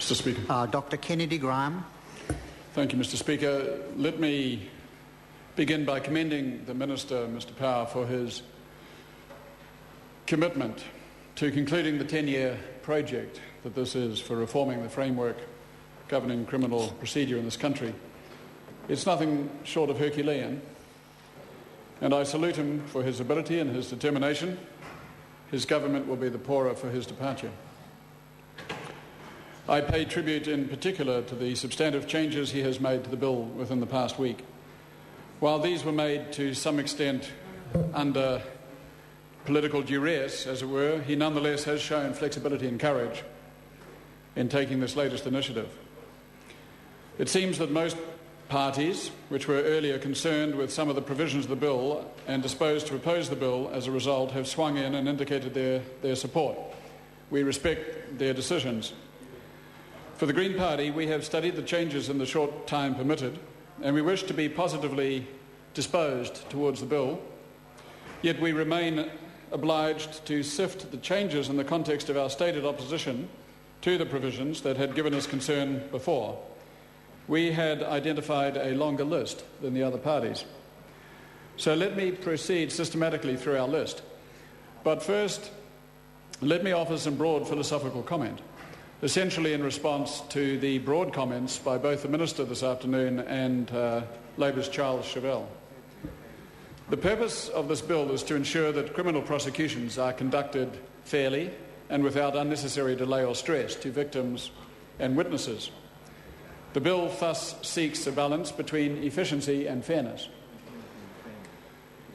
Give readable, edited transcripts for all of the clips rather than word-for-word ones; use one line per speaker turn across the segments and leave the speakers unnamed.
Mr. Speaker.
Dr. Kennedy Graham.
Thank you, Mr. Speaker. Let me begin by commending the Minister, Mr. Power, for his commitment to concluding the 10-year project that this is for reforming the framework governing criminal procedure in this country. It's nothing short of Herculean, and I salute him for his ability and his determination. His government will be the poorer for his departure. I pay tribute in particular to the substantive changes he has made to the bill within the past week. While these were made to some extent under political duress, as it were, he nonetheless has shown flexibility and courage in taking this latest initiative. It seems that most parties, which were earlier concerned with some of the provisions of the bill and disposed to oppose the bill as a result, have swung in and indicated their support. We respect their decisions. For the Green Party, we have studied the changes in the short time permitted, and we wish to be positively disposed towards the bill, yet we remain obliged to sift the changes in the context of our stated opposition to the provisions that had given us concern before. We had identified a longer list than the other parties. So let me proceed systematically through our list. But first, let me offer some broad philosophical comment, essentially in response to the broad comments by both the Minister this afternoon and Labour's Charles Chauvel. The purpose of this bill is to ensure that criminal prosecutions are conducted fairly and without unnecessary delay or stress to victims and witnesses. The bill thus seeks a balance between efficiency and fairness.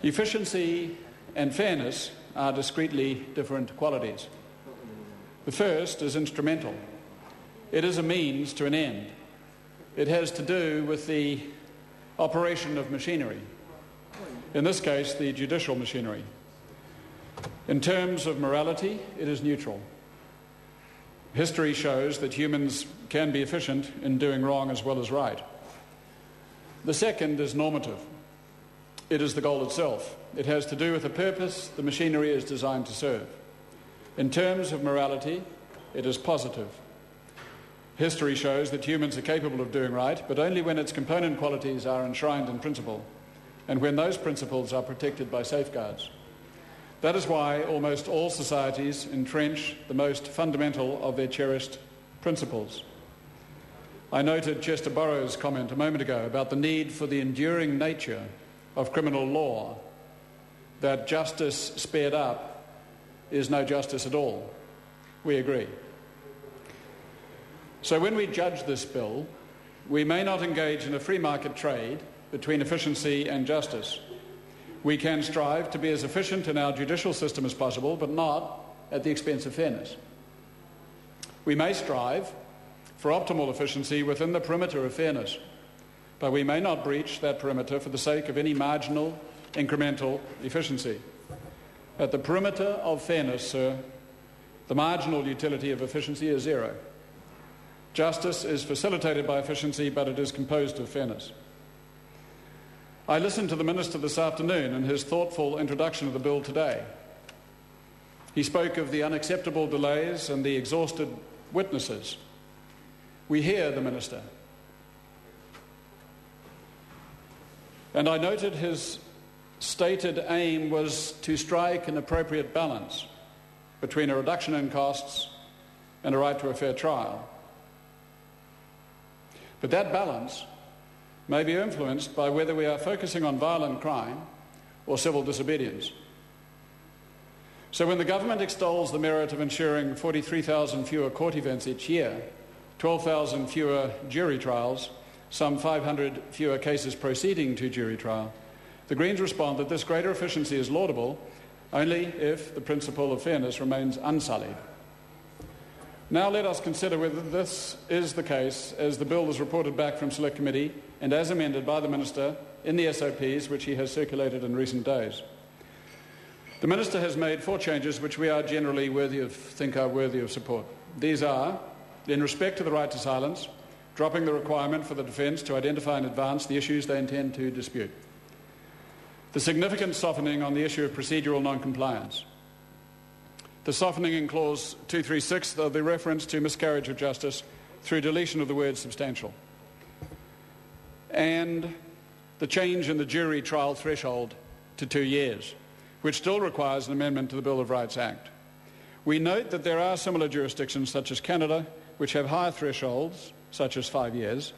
Efficiency and fairness are discretely different qualities. The first is instrumental. It is a means to an end. It has to do with the operation of machinery, in this case, the judicial machinery. In terms of morality, it is neutral. History shows that humans can be efficient in doing wrong as well as right. The second is normative. It is the goal itself. It has to do with the purpose the machinery is designed to serve. In terms of morality, it is positive. History shows that humans are capable of doing right, but only when its component qualities are enshrined in principle, and when those principles are protected by safeguards. That is why almost all societies entrench the most fundamental of their cherished principles. I noted Chester Burrow's comment a moment ago about the need for the enduring nature of criminal law, that justice spared up is no justice at all. We agree. So when we judge this bill, we may not engage in a free market trade between efficiency and justice. We can strive to be as efficient in our judicial system as possible, but not at the expense of fairness. We may strive for optimal efficiency within the perimeter of fairness, but we may not breach that perimeter for the sake of any marginal, incremental efficiency. At the perimeter of fairness, sir, the marginal utility of efficiency is zero. Justice is facilitated by efficiency, but it is composed of fairness. I listened to the Minister this afternoon in his thoughtful introduction of the bill today. He spoke of the unacceptable delays and the exhausted witnesses. We hear the Minister. And I noted his stated aim was to strike an appropriate balance between a reduction in costs and a right to a fair trial. But that balance may be influenced by whether we are focusing on violent crime or civil disobedience. So when the government extols the merit of ensuring 43,000 fewer court events each year, 12,000 fewer jury trials, some 500 fewer cases proceeding to jury trial, the Greens respond that this greater efficiency is laudable only if the principle of fairness remains unsullied. Now let us consider whether this is the case as the bill is reported back from Select Committee and as amended by the Minister in the SOPs which he has circulated in recent days. The Minister has made 4 changes which we are generally think are worthy of support. These are, in respect to the right to silence, dropping the requirement for the defence to identify in advance the issues they intend to dispute. The significant softening on the issue of procedural non-compliance. The softening in Clause 236 of the reference to miscarriage of justice through deletion of the word substantial, and the change in the jury trial threshold to 2 years, which still requires an amendment to the Bill of Rights Act. We note that there are similar jurisdictions, such as Canada, which have higher thresholds, such as 5 years,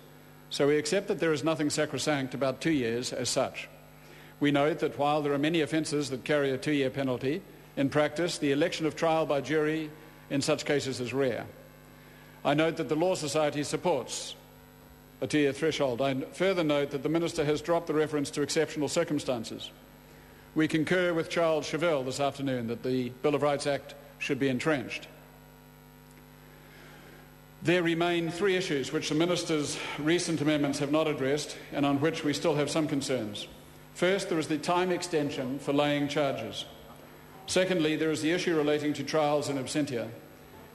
so we accept that there is nothing sacrosanct about 2 years as such. We note that while there are many offences that carry a 2-year penalty, in practice, the election of trial by jury in such cases is rare. I note that the Law Society supports a 2-year threshold. I further note that the Minister has dropped the reference to exceptional circumstances. We concur with Charles Chauvel this afternoon that the Bill of Rights Act should be entrenched. There remain 3 issues which the Minister's recent amendments have not addressed and on which we still have some concerns. First, there is the time extension for laying charges. Secondly, there is the issue relating to trials in absentia.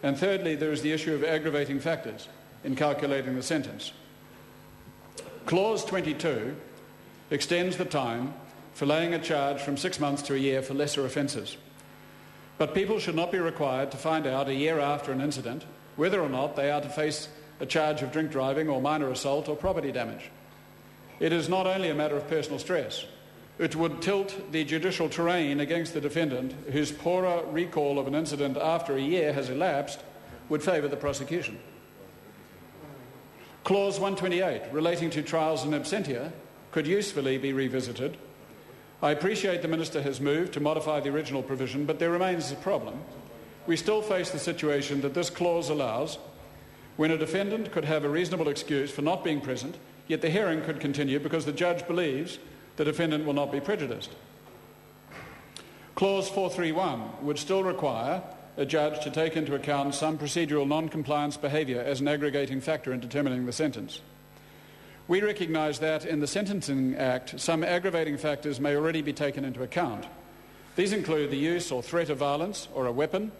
And thirdly, there is the issue of aggravating factors in calculating the sentence. Clause 22 extends the time for laying a charge from 6 months to a year for lesser offences. But people should not be required to find out a year after an incident whether or not they are to face a charge of drink driving or minor assault or property damage. It is not only a matter of personal stress. It would tilt the judicial terrain against the defendant, whose poorer recall of an incident after a year has elapsed would favour the prosecution. Clause 128, relating to trials in absentia, could usefully be revisited. I appreciate the Minister has moved to modify the original provision, but there remains a problem. We still face the situation that this clause allows when a defendant could have a reasonable excuse for not being present, yet the hearing could continue because the judge believes the defendant will not be prejudiced. Clause 431 would still require a judge to take into account some procedural non-compliance behaviour as an aggregating factor in determining the sentence. We recognise that in the Sentencing Act, some aggravating factors may already be taken into account. These include the use or threat of violence or a weapon,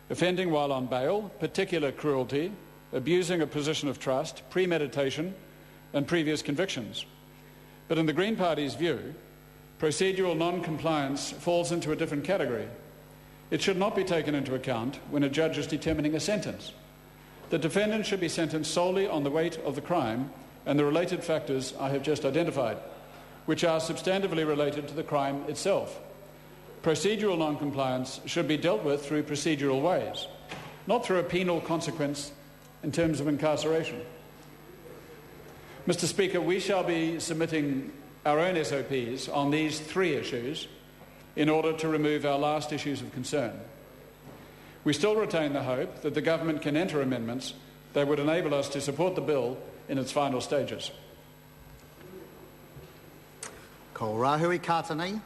offending while on bail, particular cruelty, abusing a position of trust, premeditation, and previous convictions. But in the Green Party's view, procedural non-compliance falls into a different category. It should not be taken into account when a judge is determining a sentence. The defendant should be sentenced solely on the weight of the crime and the related factors I have just identified, which are substantively related to the crime itself. Procedural non-compliance should be dealt with through procedural ways, not through a penal consequence in terms of incarceration. Mr. Speaker, we shall be submitting our own SOPs on these 3 issues in order to remove our last issues of concern. We still retain the hope that the government can enter amendments that would enable us to support the bill in its final stages.
Ko Rahui Kātanei.